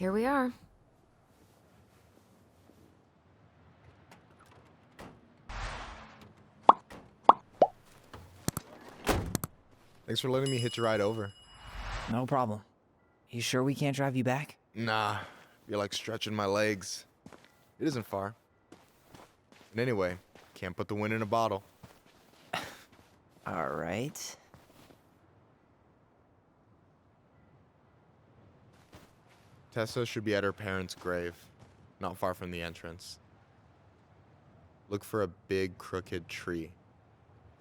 here we are. Thanks for letting me hitch a ride over. No problem. You sure we can't drive you back? Nah, you're like stretching my legs. It isn't far. And anyway, can't put the wind in a bottle. All right. Tessa should be at her parents' grave, not far from the entrance. Look for a big crooked tree.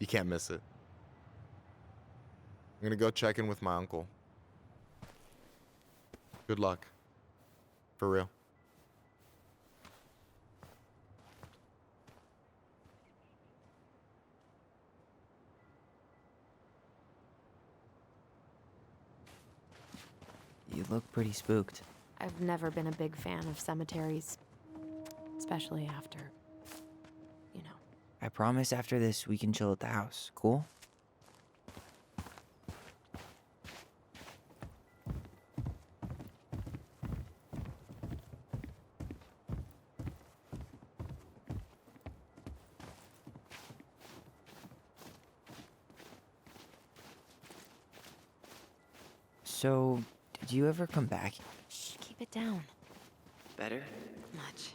You can't miss it. I'm gonna go check in with my uncle. Good luck. For real. You look pretty spooked. I've never been a big fan of cemeteries, especially after, you know. I promise after this we can chill at the house. Cool? So, did you ever come back? Shh, keep it down. Better? Much.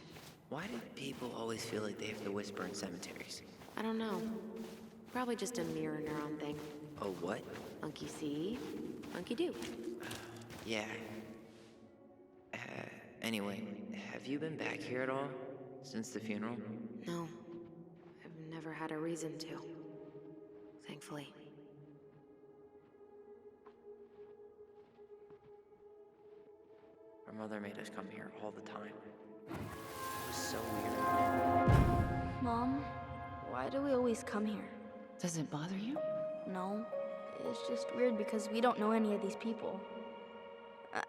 Why do people always feel like they have to whisper in cemeteries? I don't know. Probably just a mirror neuron thing. Oh, what? Monkey see, monkey do. Yeah. Anyway, have you been back here at all? Since the funeral? No, I've never had a reason to. Thankfully. Our mother made us come here all the time. It was so weird. Mom, why do we always come here? Does it bother you? No, it's just weird because we don't know any of these people.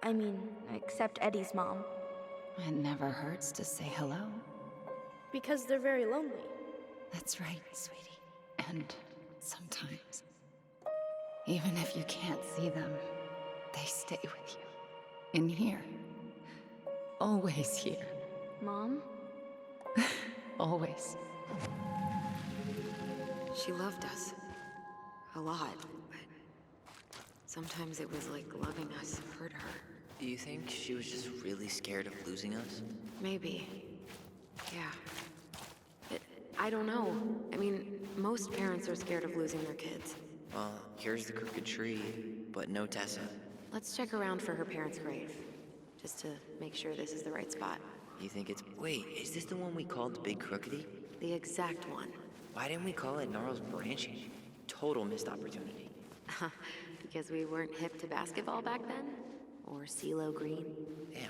I mean, except Eddie's mom. It never hurts to say hello. Because they're very lonely. That's right, sweetie. And sometimes, even if you can't see them, they stay with you. In here. Always here. Mom? Always. She loved us. A lot, but sometimes it was like loving us hurt her. Do you think she was just really scared of losing us? Maybe. Yeah. I don't know. I mean, most parents are scared of losing their kids. Well, here's the crooked tree, but no Tessa. Let's check around for her parents' grave, just to make sure this is the right spot. You think it's... Wait, is this the one we called the Big Crookedy? The exact one. Why didn't we call it Gnarls Branching? Total missed opportunity. Because we weren't hip to basketball back then? Or CeeLo Green? Damn.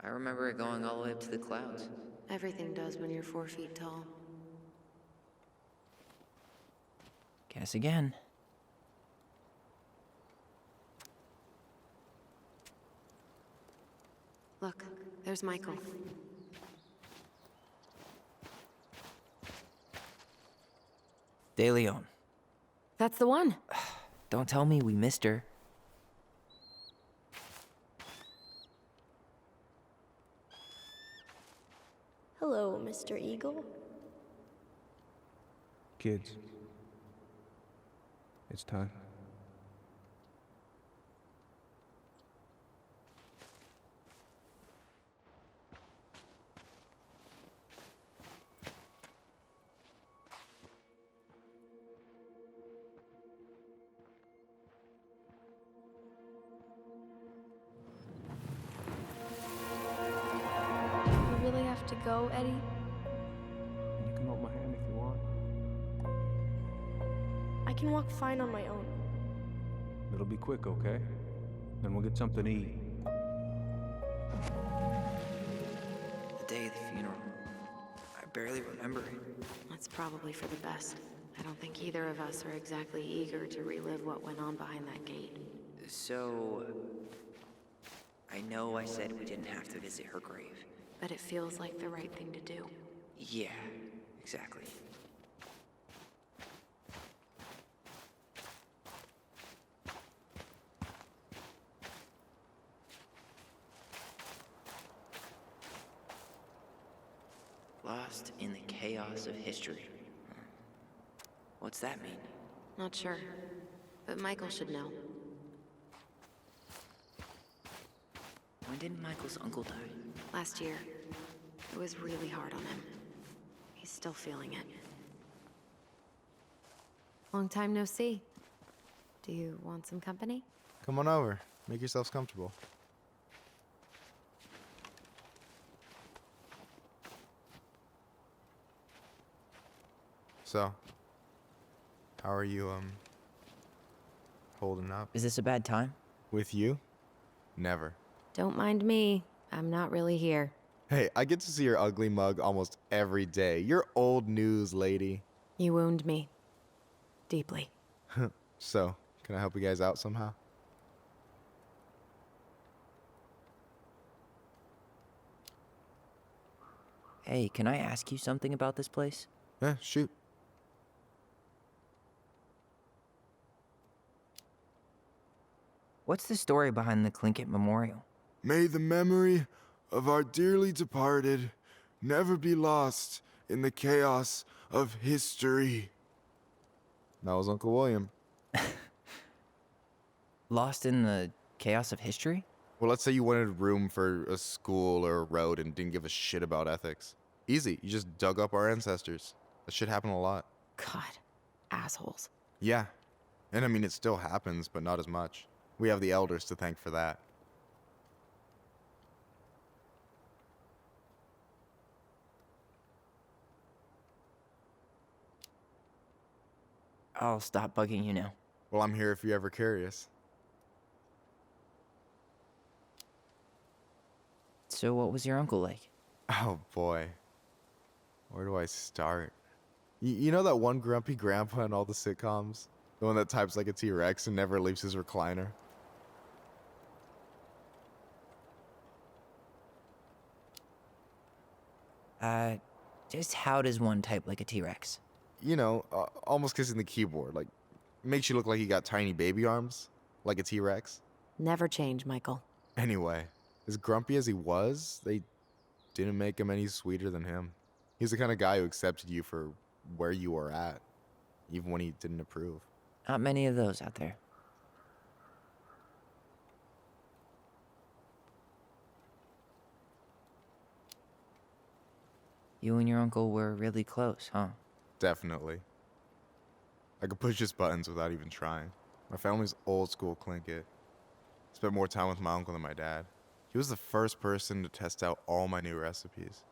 I remember it going all the way up to the clouds. Everything does when you're 4 feet tall. Guess again. Look, there's Michael. De Leon. That's the one. Don't tell me we missed her. Hello, Mr. Eagle. Kids, it's time. You really have to go, Eddie? You can hold my hand if you want. I can walk fine on my own. It'll be quick, okay? Then we'll get something to eat. The day of the funeral. I barely remember it. That's probably for the best. I don't think either of us are exactly eager to relive what went on behind that gate. So... I know I said we didn't have to visit her grave. But it feels like the right thing to do. Yeah, exactly. Lost in the chaos of history. What's that mean? Not sure, but Michael should know. When did Michael's uncle die? Last year, it was really hard on him. He's still feeling it. Long time no see. Do you want some company? Come on over. Make yourselves comfortable. So, how are you, holding up? Is this a bad time? With you? Never. Don't mind me. I'm not really here. Hey, I get to see your ugly mug almost every day. You're old news, lady. You wound me. Deeply. So, can I help you guys out somehow? Hey, can I ask you something about this place? Yeah, shoot. What's the story behind the Tlingit Memorial? May the memory of our dearly departed never be lost in the chaos of history. That was Uncle William. Lost in the chaos of history? Well, let's say you wanted room for a school or a road and didn't give a shit about ethics. Easy. You just dug up our ancestors. That shit happened a lot. God. Assholes. Yeah. And I mean, it still happens, but not as much. We have the elders to thank for that. I'll stop bugging you now. Well, I'm here if you're ever curious. So what was your uncle like? Oh, boy. Where do I start? You know that one grumpy grandpa in all the sitcoms? The one that types like a T-Rex and never leaves his recliner? Just how does one type like a T-Rex? You know, almost kissing the keyboard. Like, makes you look like you got tiny baby arms, like a T-Rex. Never change, Michael. Anyway, as grumpy as he was, they didn't make him any sweeter than him. He's the kind of guy who accepted you for where you were at, even when he didn't approve. Not many of those out there. You and your uncle were really close, huh? Definitely. I could push his buttons without even trying. My family's old school Tlingit. Spent more time with my uncle than my dad. He was the first person to test out all my new recipes.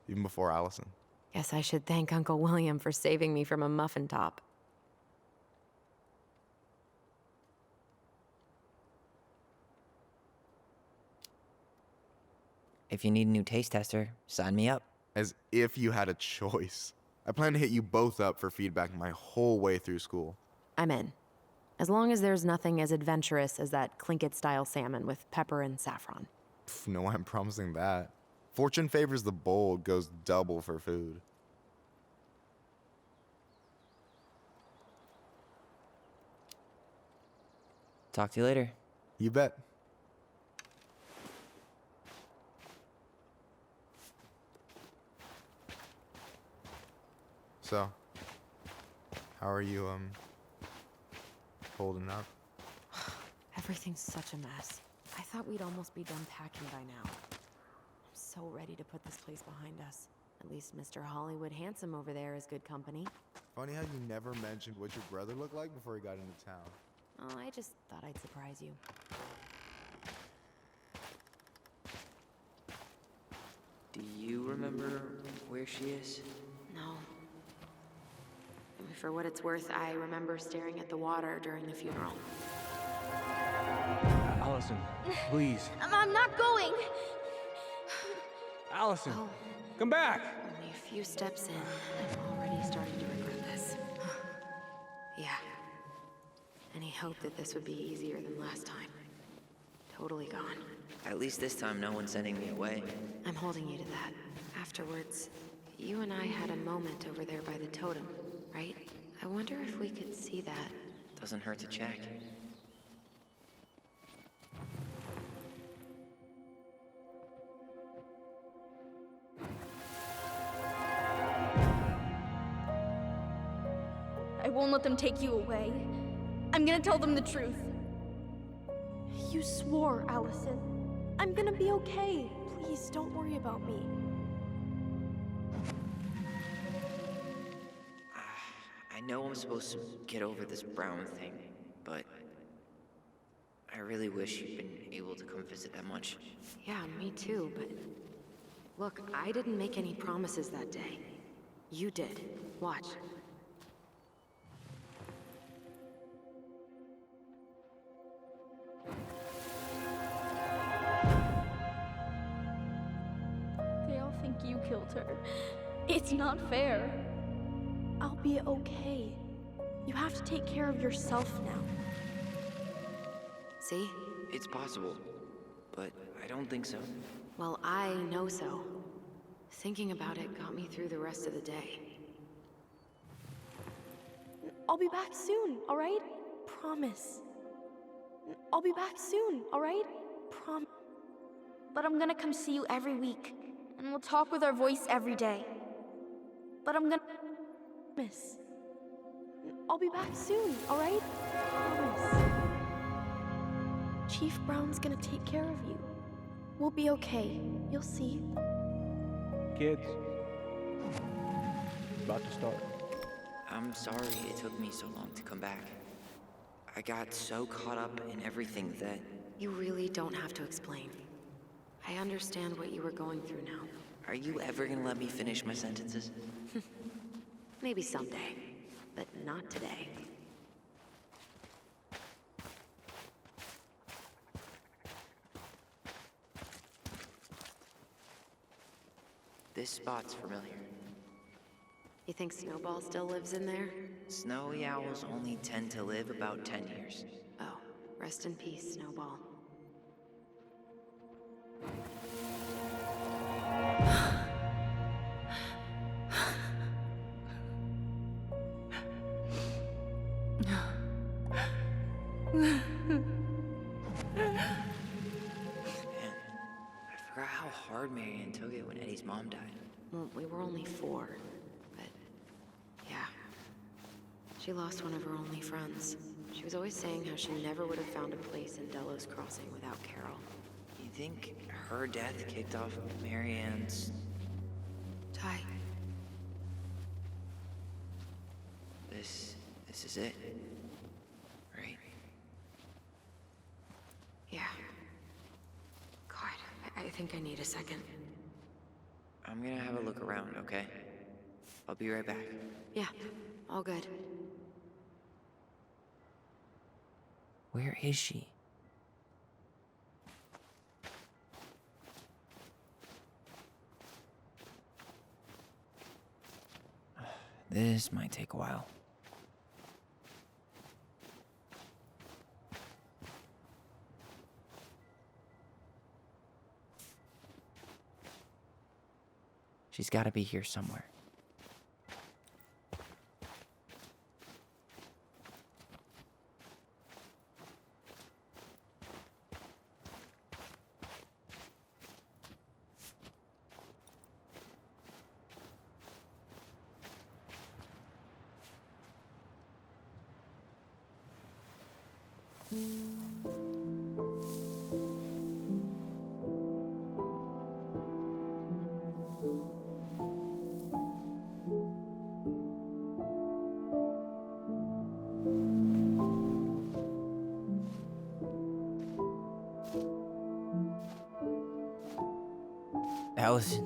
Even before Allison. Guess I should thank Uncle William for saving me from a muffin top. If you need a new taste tester, sign me up. As if you had a choice. I plan to hit you both up for feedback my whole way through school. I'm in. As long as there's nothing as adventurous as that Tlingit-style salmon with pepper and saffron. No, I'm promising that. Fortune favors the bold, goes double for food. Talk to you later. You bet. So, how are you, holding up? Everything's such a mess. I thought we'd almost be done packing by now. I'm so ready to put this place behind us. At least Mr. Hollywood Handsome over there is good company. Funny how you never mentioned what your brother looked like before he got into town. Oh, I just thought I'd surprise you. Do you remember where she is? No. I mean, for what it's worth, I remember staring at the water during the funeral. Allison, please. I'm not going. Allison, Oh. come back. Only a few steps in, I'm already starting to regret this. Yeah. Any hope that this would be easier than last time? Totally gone. At least this time no one's sending me away. I'm holding you to that. Afterwards, you and I had a moment over there by the totem, right? I wonder if we could see that. Doesn't hurt to check. let them take you away. I'm gonna tell them the truth. You swore, Allison. I'm gonna be okay. Please, don't worry about me. I know I'm supposed to get over this Brown thing, but I really wish you'd been able to come visit that much. Yeah, me too, but... Look, I didn't make any promises that day. You did. Watch. They all think you killed her. It's not fair. I'll be okay. You have to take care of yourself now. See? It's possible, but I don't think so. Well, I know so. Thinking about it got me through the rest of the day. I'll be back soon, all right? Promise. I'll be back soon, all right? Promise. But I'm gonna come see you every week, and we'll talk with our voice every day. But I'm gonna promise. I'll be back soon, all right? Promise. Chief Brown's gonna take care of you. We'll be okay. You'll see. Kids. About to start. I'm sorry it took me so long to come back. I got so caught up in everything that... You really don't have to explain. I understand what you were going through now. Are you ever gonna let me finish my sentences? Maybe someday, but not today. This spot's familiar. You think Snowball still lives in there? Snowy owls only tend to live about 10 years. Oh, rest in peace, Snowball. Man, I forgot how hard Marianne took it when Eddie's mom died. Well, we were only 4, but yeah. She lost one of her only friends. She was always saying how she never would have found a place in Delos Crossing without Carol. You think her death kicked off Marianne's... Ty, This is it, right? yeah. God, I think I need a second. I'm gonna have a look around, okay? I'll be right back. Yeah, all good. Where is she? This might take a while. She's gotta be here somewhere. Allison.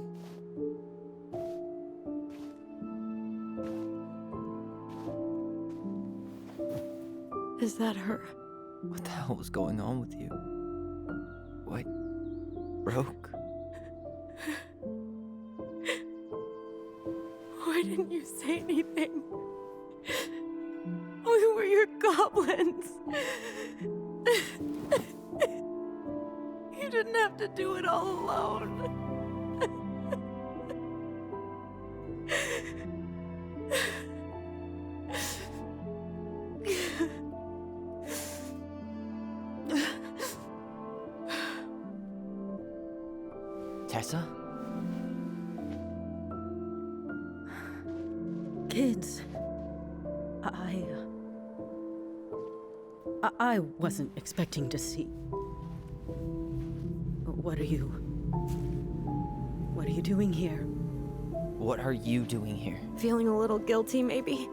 Is that her? What the hell was going on with you? What broke? Why didn't you say anything? We were your goblins. You didn't have to do it all alone. Tessa? Kids, I I wasn't expecting to see. What are you doing here? What are you doing here? Feeling a little guilty, maybe?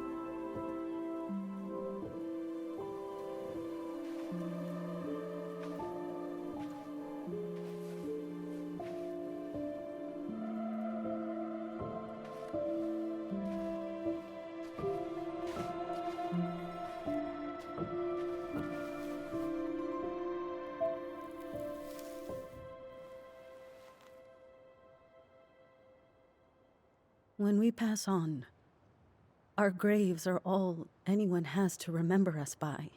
When we pass on, our graves are all anyone has to remember us by.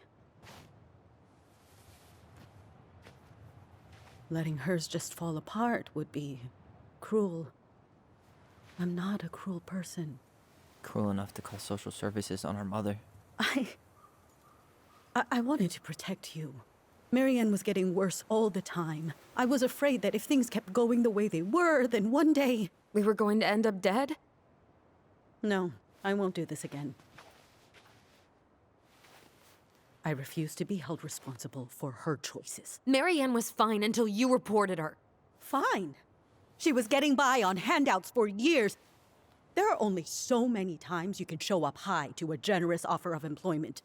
Letting hers just fall apart would be cruel. I'm not a cruel person. Cruel enough to call social services on our mother. I wanted to protect you. Marianne was getting worse all the time. I was afraid that if things kept going the way they were, then one day... We were going to end up dead? No, I won't do this again. I refuse to be held responsible for her choices. Marianne was fine until you reported her. Fine. She was getting by on handouts for years. There are only so many times you can show up high to a generous offer of employment.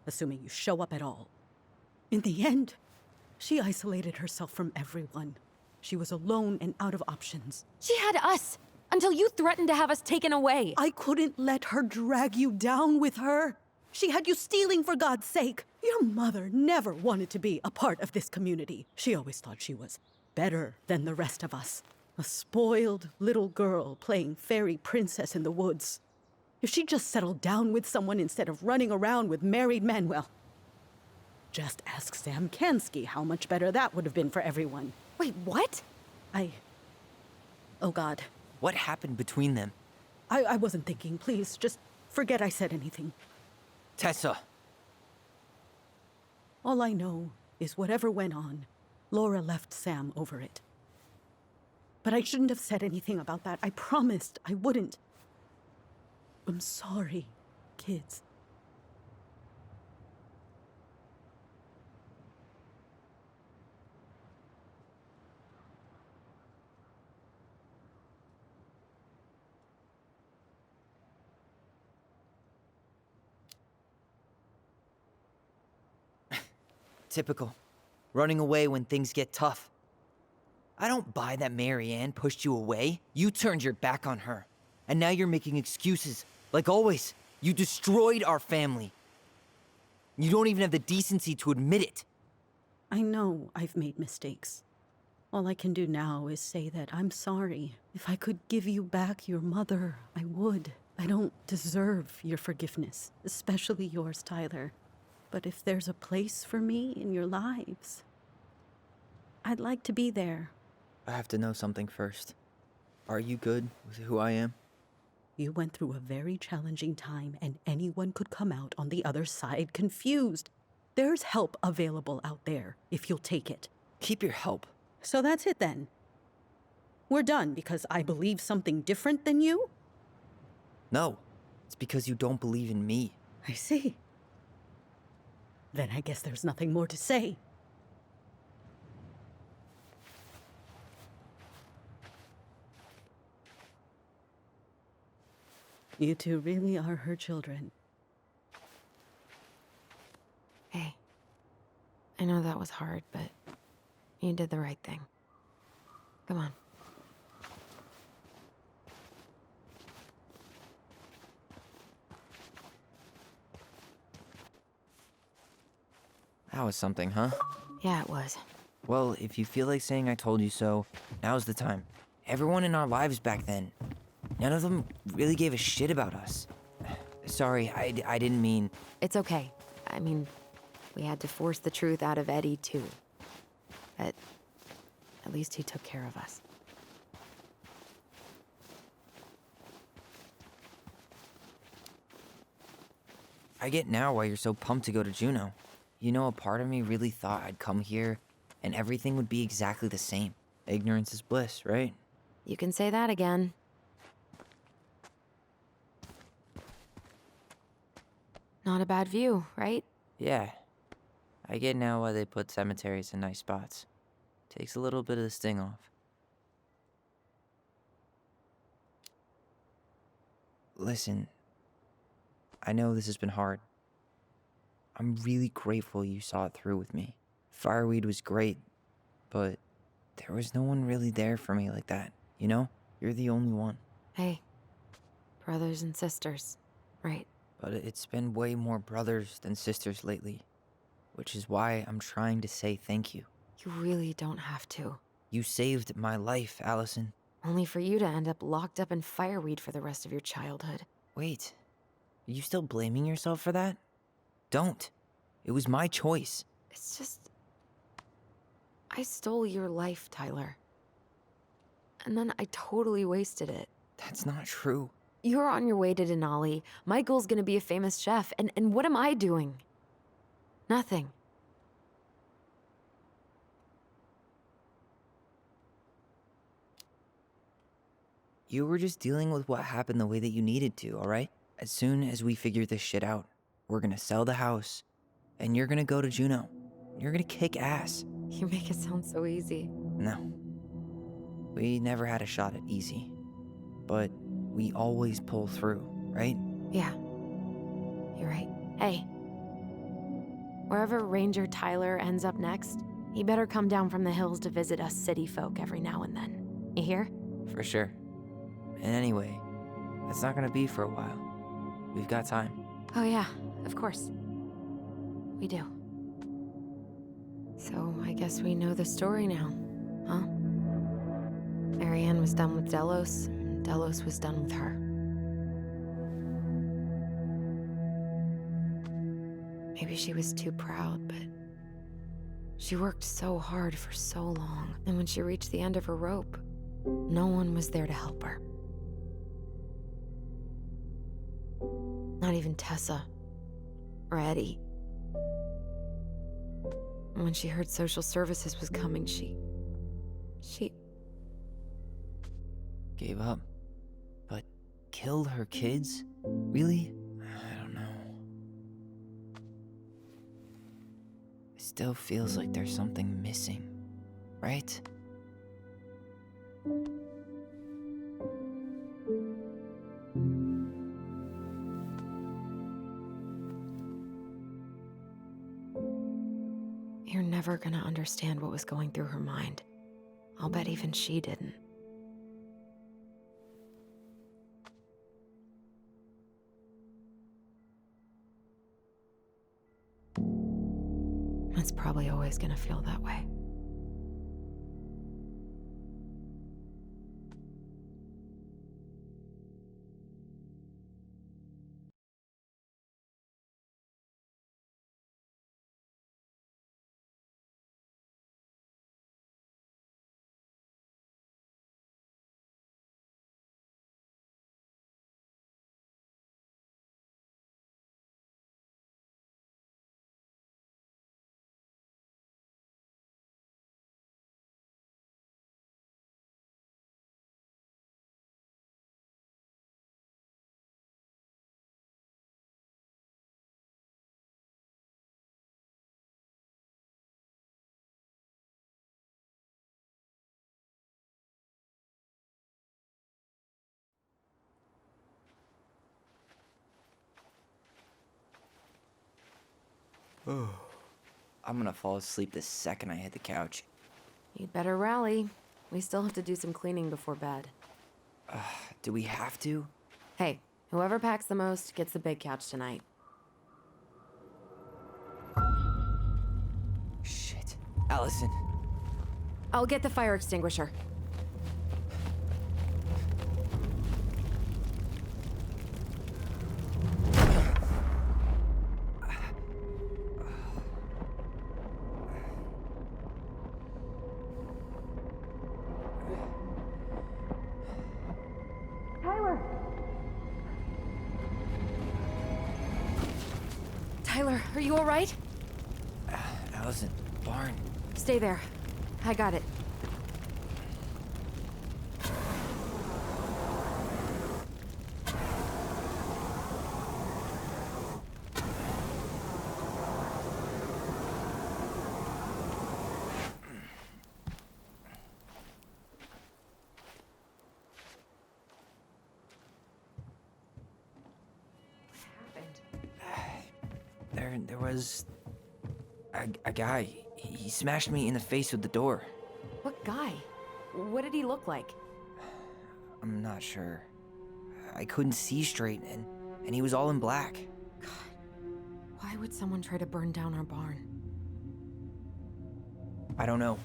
Assuming you show up at all. In the end, she isolated herself from everyone. She was alone and out of options. She had us, until you threatened to have us taken away. I couldn't let her drag you down with her. She had you stealing for God's sake. Your mother never wanted to be a part of this community. She always thought she was better than the rest of us. A spoiled little girl playing fairy princess in the woods. If she just settled down with someone instead of running around with married men, well, just ask Sam Kansky how much better that would have been for everyone. Wait, what? Oh God. What happened between them? I wasn't thinking. Please, just forget I said anything. Tessa! All I know is whatever went on, Laura left Sam over it. But I shouldn't have said anything about that. I promised I wouldn't. I'm sorry, kids. Typical. Running away when things get tough. I don't buy that Marianne pushed you away. You turned your back on her. And now you're making excuses. Like always, you destroyed our family. You don't even have the decency to admit it. I know I've made mistakes. All I can do now is say that I'm sorry. If I could give you back your mother, I would. I don't deserve your forgiveness, especially yours, Tyler. But if there's a place for me in your lives, I'd like to be there. I have to know something first. Are you good with who I am? You went through a very challenging time, and anyone could come out on the other side confused. There's help available out there, if you'll take it. Keep your help. So that's it then. We're done because I believe something different than you? No, it's because you don't believe in me. I see. Then I guess there's nothing more to say. You two really are her children. Hey, I know that was hard, but you did the right thing. Come on. That was something, huh? Yeah, it was. Well, if you feel like saying I told you so, now's the time. Everyone in our lives back then, none of them really gave a shit about us. Sorry, I didn't mean... It's okay. I mean, we had to force the truth out of Eddie, too. But at least he took care of us. I get now why you're so pumped to go to Juneau. You know, a part of me really thought I'd come here and everything would be exactly the same. Ignorance is bliss, right? You can say that again. Not a bad view, right? Yeah, I get now why they put cemeteries in nice spots. Takes a little bit of the sting off. Listen, I know this has been hard. I'm really grateful you saw it through with me. Fireweed was great, but there was no one really there for me like that, you know? You're the only one. Hey, brothers and sisters, right? But it's been way more brothers than sisters lately, which is why I'm trying to say thank you. You really don't have to. You saved my life, Allison. Only for you to end up locked up in fireweed for the rest of your childhood. Wait, are you still blaming yourself for that? Don't. It was my choice. It's just... I stole your life, Tyler. And then I totally wasted it. That's not true. You're on your way to Denali. My goal's gonna be a famous chef, and what am I doing? Nothing. You were just dealing with what happened the way that you needed to, alright? As soon as we figure this shit out, we're gonna sell the house, and you're gonna go to Juneau. You're gonna kick ass. You make it sound so easy. No. We never had a shot at easy. But we always pull through, right? Yeah. You're right. Hey. Wherever Ranger Tyler ends up next, he better come down from the hills to visit us city folk every now and then. You hear? For sure. And anyway, that's not gonna be for a while. We've got time. Oh yeah, of course. We do. So I guess we know the story now, huh? Marianne was done with Delos, and Delos was done with her. Maybe she was too proud, but she worked so hard for so long, and when she reached the end of her rope, no one was there to help her. Not even Tessa or Eddie. And when she heard social services was coming, she Gave up. But killed her kids? Really? I don't know. It still feels like there's something missing, right? You're never gonna understand what was going through her mind. I'll bet even she didn't. It's probably always gonna feel that way. I'm gonna fall asleep the second I hit the couch. You'd better rally. We still have to do some cleaning before bed. Do we have to? Hey, whoever packs the most gets the big couch tonight. Shit. Allison. I'll get the fire extinguisher. Tyler, are you all right? Allison, barn. Stay there. I got it. there was a guy. He smashed me in the face with the door. What guy? What did he look like? I'm not sure. I couldn't see straight, and he was all in black. Why would someone try to burn down our barn? I don't know.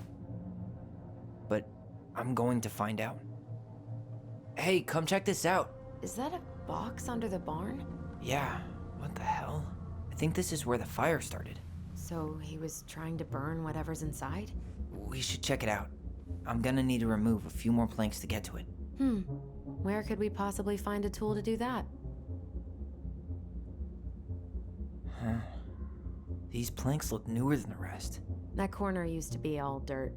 But I'm going to find out. Hey, come check this out. Is that a box under the barn? Yeah, what the hell? I think this is where the fire started. So he was trying to burn whatever's inside? We should check it out. I'm gonna need to remove a few more planks to get to it. Where could we possibly find a tool to do that? Huh. These planks look newer than the rest. That corner used to be all dirt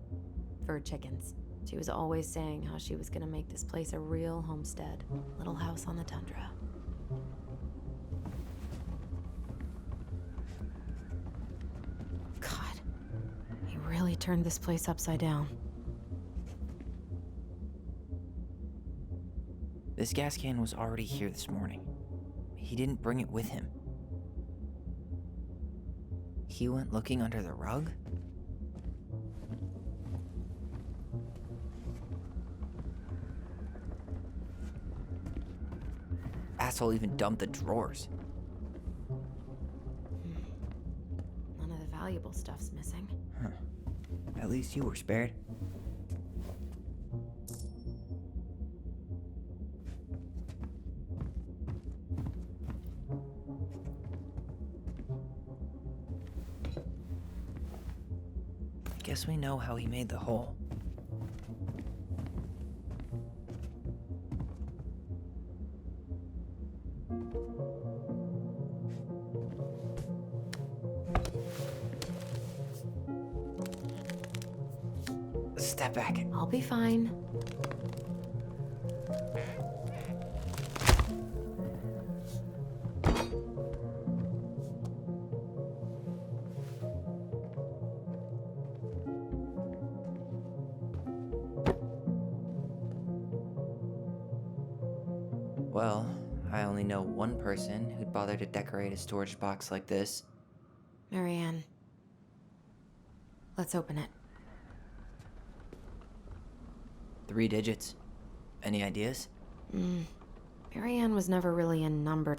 for chickens. She was always saying how she was gonna make this place a real homestead. Little house on the tundra. God, he really turned this place upside down. This gas can was already here this morning. He didn't bring it with him. He went looking under the rug? Asshole even dumped the drawers. None of the valuable stuff's missing. Huh. At least you were spared. Guess we know how he made the hole. Step back. I'll be fine. Well, I only know one person who'd bother to decorate a storage box like this. Marianne. Let's open it. 3 digits. Any ideas? Marianne was never really in number.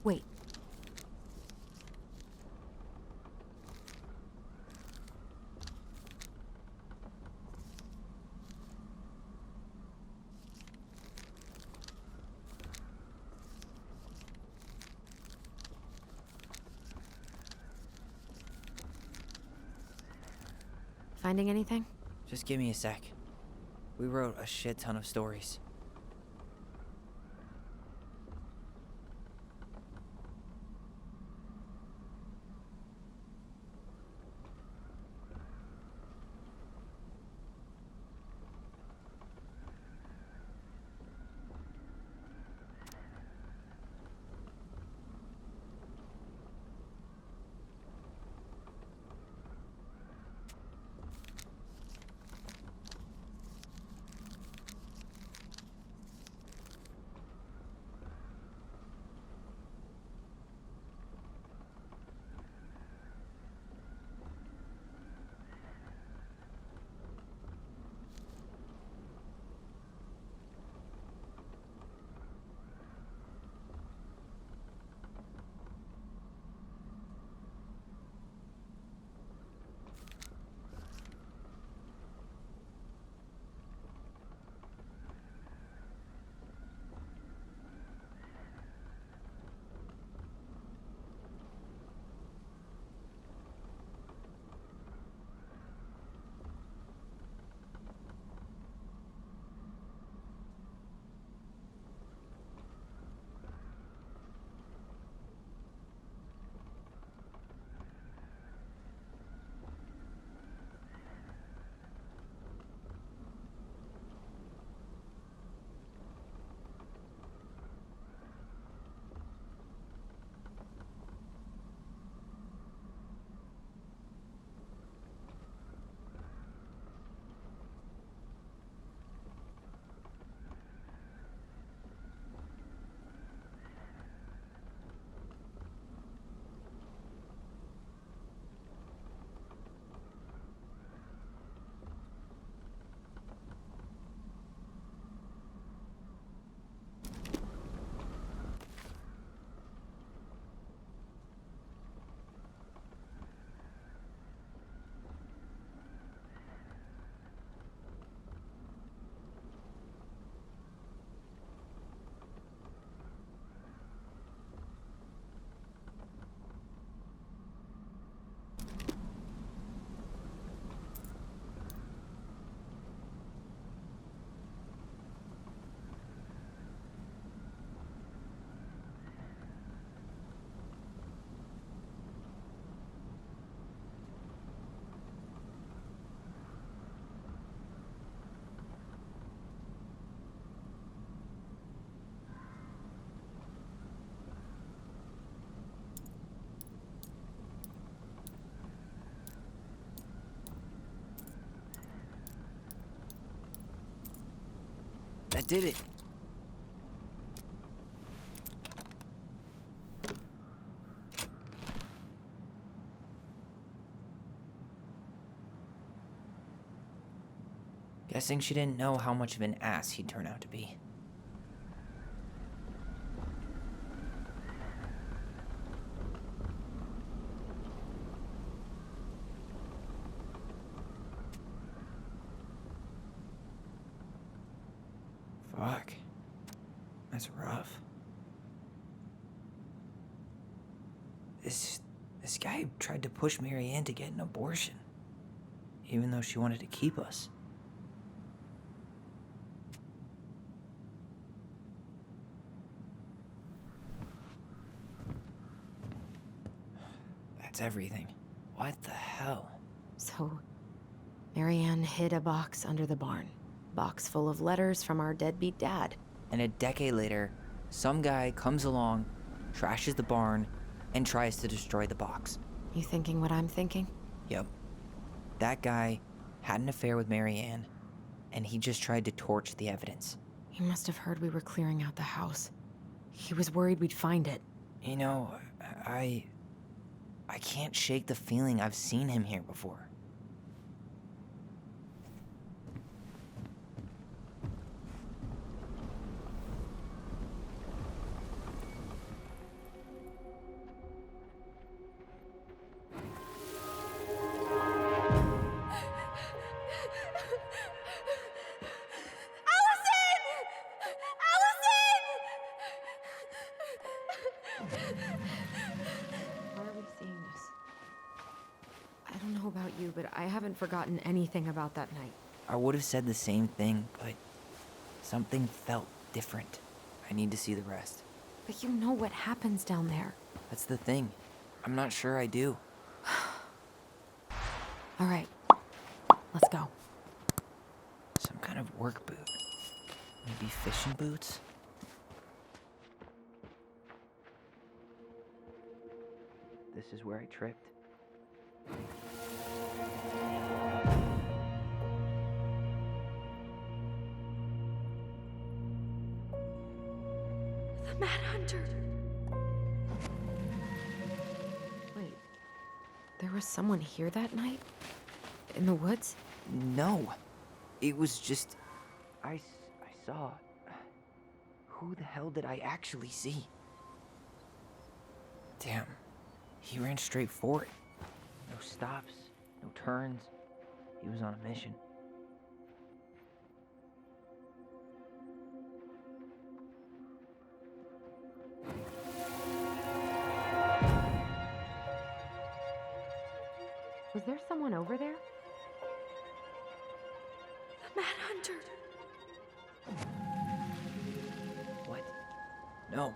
Wait. Finding anything? Just give me a sec. We wrote a shit ton of stories. did it. Guessing she didn't know how much of an ass he'd turn out to be. Fuck. That's rough. This guy tried to push Marianne to get an abortion, even though she wanted to keep us. That's everything. What the hell? So, Marianne hid a box under the barn. Box full of letters from our deadbeat dad. And a decade later, some guy comes along, trashes the barn, and tries to destroy the box. You thinking what I'm thinking? Yep. That guy had an affair with Marianne, and he just tried to torch the evidence. He must have heard we were clearing out the house. He was worried we'd find it. You know, I can't shake the feeling I've seen him here before. Why are we seeing this? I don't know about you, but I haven't forgotten anything about that night. I would have said the same thing, but something felt different. I need to see the rest. But you know what happens down there. That's the thing. I'm not sure I do. All right, let's go. Some kind of work boot. Maybe fishing boots? This is where I tripped. The Mad Hunter. Wait, there was someone here that night? In the woods? No. It was just... I saw... Who the hell did I actually see? Damn. He ran straight for it. No stops, no turns. He was on a mission. Was there someone over there? The Mad Hunter. What? No.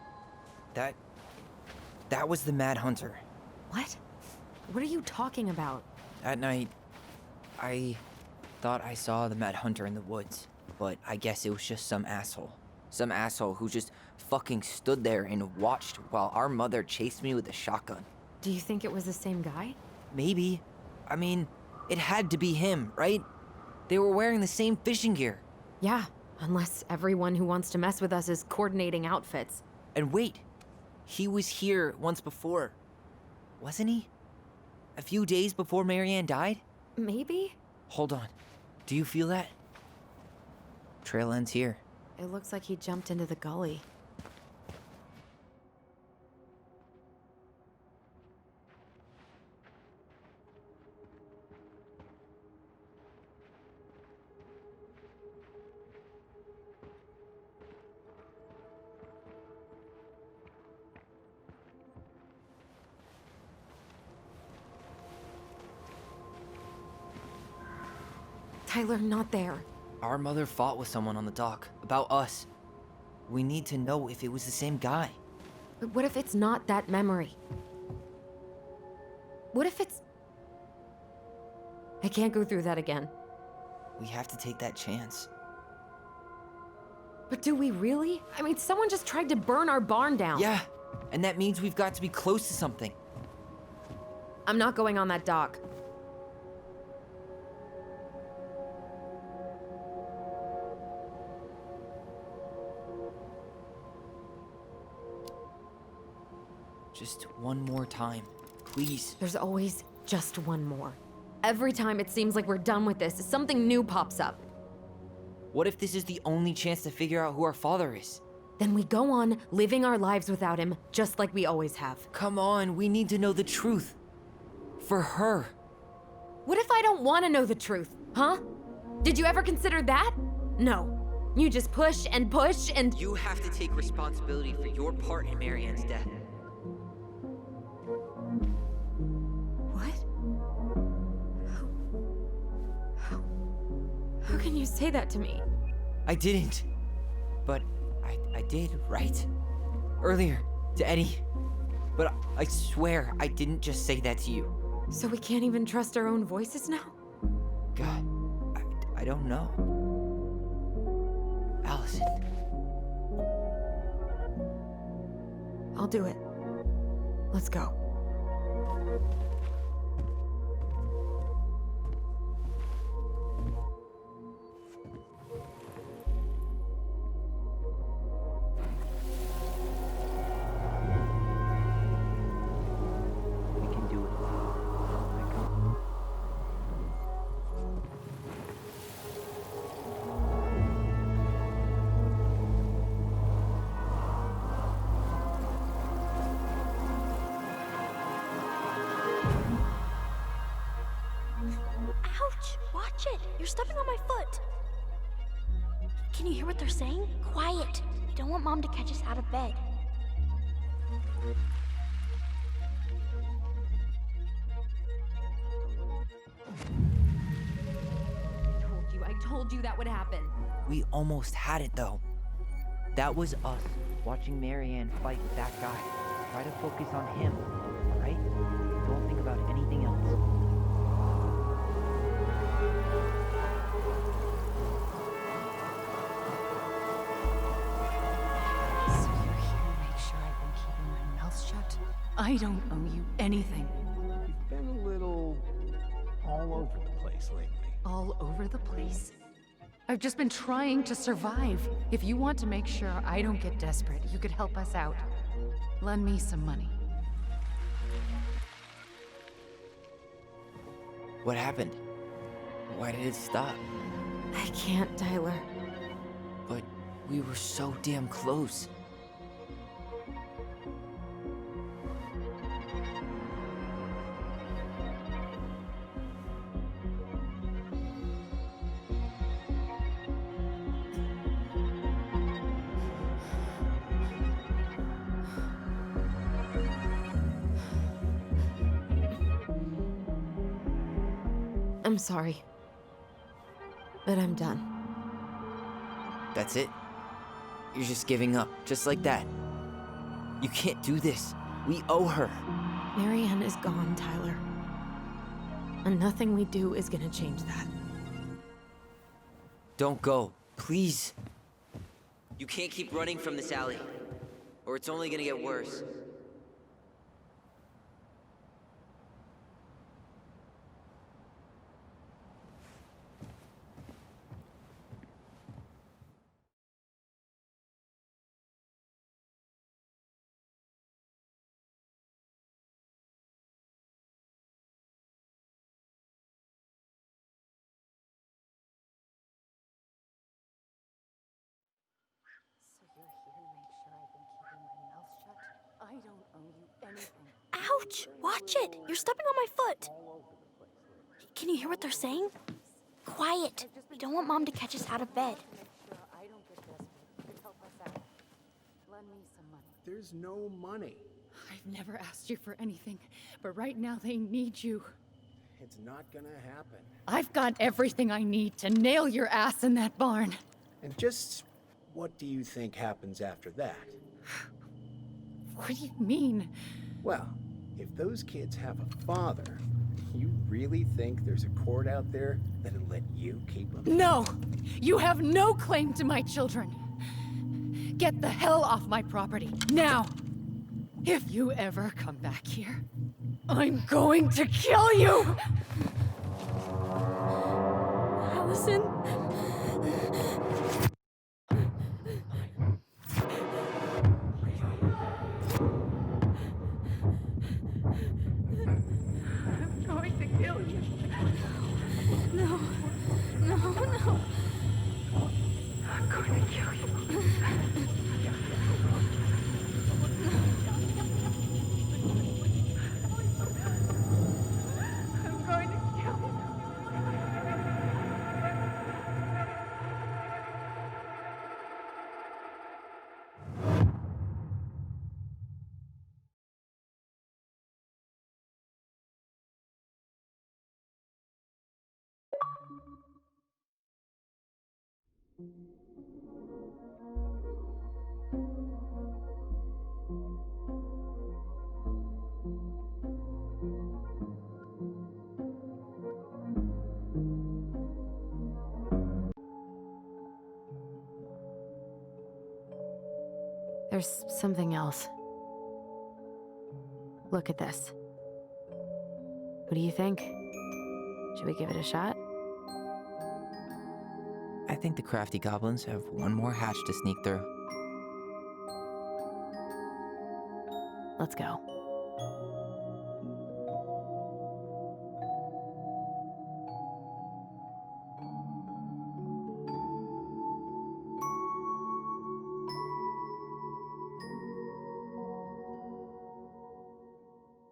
That was the Mad Hunter. What? What are you talking about? That night, I thought I saw the Mad Hunter in the woods, but I guess it was just some asshole. Some asshole who just fucking stood there and watched while our mother chased me with a shotgun. Do you think it was the same guy? Maybe. I mean, it had to be him, right? They were wearing the same fishing gear. Yeah, unless everyone who wants to mess with us is coordinating outfits. And wait, he was here once before, wasn't he? A few days before Marianne died? Maybe? Hold on. Do you feel that? Trail ends here. It looks like he jumped into the gully. Tyler, not there. Our mother fought with someone on the dock about us. We need to know if it was the same guy. But what if it's not that memory? What if it's... I can't go through that again. We have to take that chance. But do we really? I mean, someone just tried to burn our barn down. Yeah, and that means we've got to be close to something. I'm not going on that dock. one more time. Please. There's always just one more. Every time it seems like we're done with this, something new pops up. What if this is the only chance to figure out who our father is? Then we go on living our lives without him, just like we always have. Come on, we need to know the truth. For her. What if I don't want to know the truth, huh? Did you ever consider that? No. You just push and push and... You have to take responsibility for your part in Marianne's death. What? How can you say that to me? I didn't. But I did, right? Earlier, to Eddie. But I swear I didn't just say that to you. So we can't even trust our own voices now? God, I don't know. Allison. I'll do it. Let's go. We can do it. Ouch! Watch it! You're stepping on my foot! Can you hear what they're saying? Quiet! We don't want Mom to catch us out of bed. I told you that would happen. We almost had it, though. That was us, watching Marianne fight with that guy. Try to focus on him, right? Don't think about anything else. So you're here to make sure I've been keeping my mouth shut? I don't owe you anything. You've been a little all over the place lately. All over the place. I've just been trying to survive. If you want to make sure I don't get desperate, you could help us out. Lend me some money. What happened? Why did it stop? I can't, Tyler. But we were so damn close. I'm sorry. But I'm done. That's it? You're just giving up, just like that. You can't do this. We owe her. Marianne is gone, Tyler. And nothing we do is gonna change that. Don't go, please. You can't keep running from this alley, or it's only gonna get worse. I don't owe you anything. Ouch! Watch it! You're stepping on my foot! Can you hear what they're saying? Quiet! We don't want Mom to catch us out of bed. I don't get desperate. You could help us out. Lend me some money. There's no money. I've never asked you for anything, but right now they need you. It's not gonna happen. I've got everything I need to nail your ass in that barn. And just what do you think happens after that? What do you mean? Well, if those kids have a father, you really think there's a court out there that'll let you keep them? No! You have no claim to my children. Get the hell off my property, now! If you ever come back here, I'm going to kill you! Allison? No. No, no. I'm going to kill you. I'm going to kill you. There's something else. Look at this. What do you think? Should we give it a shot? I think the crafty goblins have one more hatch to sneak through. Let's go.